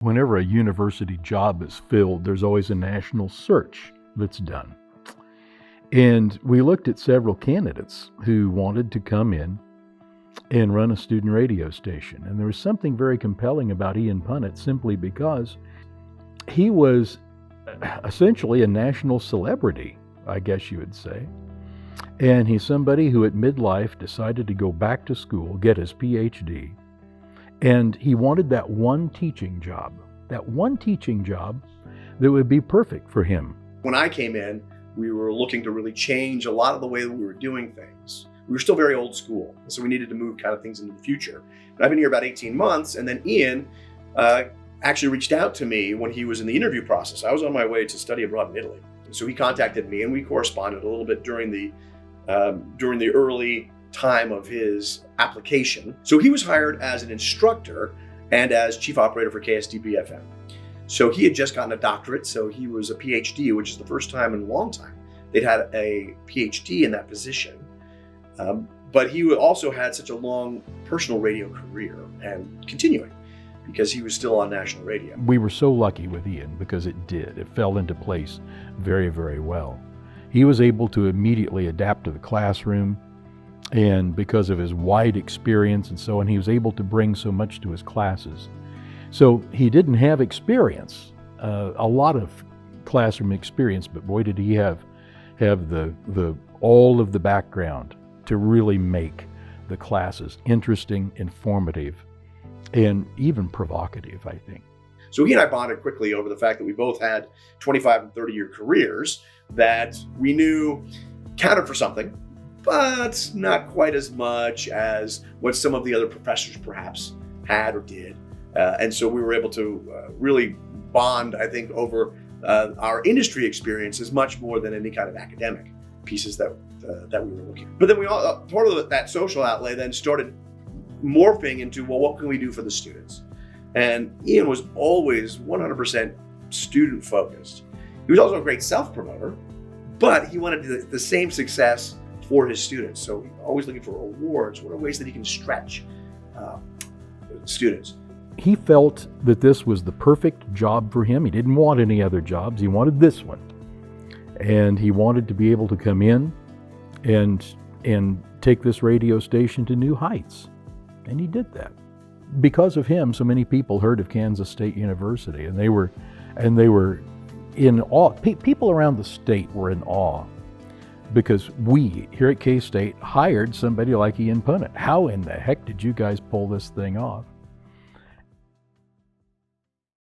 Whenever a university job is filled, there's always a national search that's done. And we looked at several candidates who wanted to come in and run a student radio station. And there was something very compelling about Ian Punnett simply because he was essentially a national celebrity, I guess you would say. And he's somebody who at midlife decided to go back to school, get his PhD, and he wanted that one teaching job that would be perfect for him. When I came in, we were looking to really change a lot of the way that we were doing things. We were still very old school, so we needed to move kind of things into the future. And I've been here about 18 months, and then Ian actually reached out to me when he was in the interview process. I was on my way to study abroad in Italy. And so he contacted me, and we corresponded a little bit during the early time of his application. So he was hired as an instructor and as chief operator for KSDB-FM. So he had just gotten a doctorate, so he was a PhD, which is the first time in a long time they'd had a PhD in that position. But he also had such a long personal radio career and continuing because he was still on national radio. We were so lucky with Ian because it fell into place very, very well. He was able to immediately adapt to the classroom, and because of his wide experience and so on, he was able to bring so much to his classes. So he didn't have experience, a lot of classroom experience, but boy did he have the all of the background to really make the classes interesting, informative, and even provocative, I think. So he and I bonded quickly over the fact that we both had 25 and 30-year careers that we knew counted for something, but not quite as much as what some of the other professors perhaps had or did. And so we were able to really bond, I think, over our industry experiences much more than any kind of academic pieces that we were looking at. But then we all, part of that social outlay then started morphing into, well, what can we do for the students? And Ian was always 100% student focused. He was also a great self-promoter, but he wanted the same success for his students. So always looking for awards. What are ways that he can stretch students? He felt that this was the perfect job for him. He didn't want any other jobs. He wanted this one. And he wanted to be able to come in and take this radio station to new heights. And he did that. Because of him, so many people heard of Kansas State University, and they were in awe. People around the state were in awe because we here at K-State hired somebody like Ian Punnett. How in the heck did you guys pull this thing off?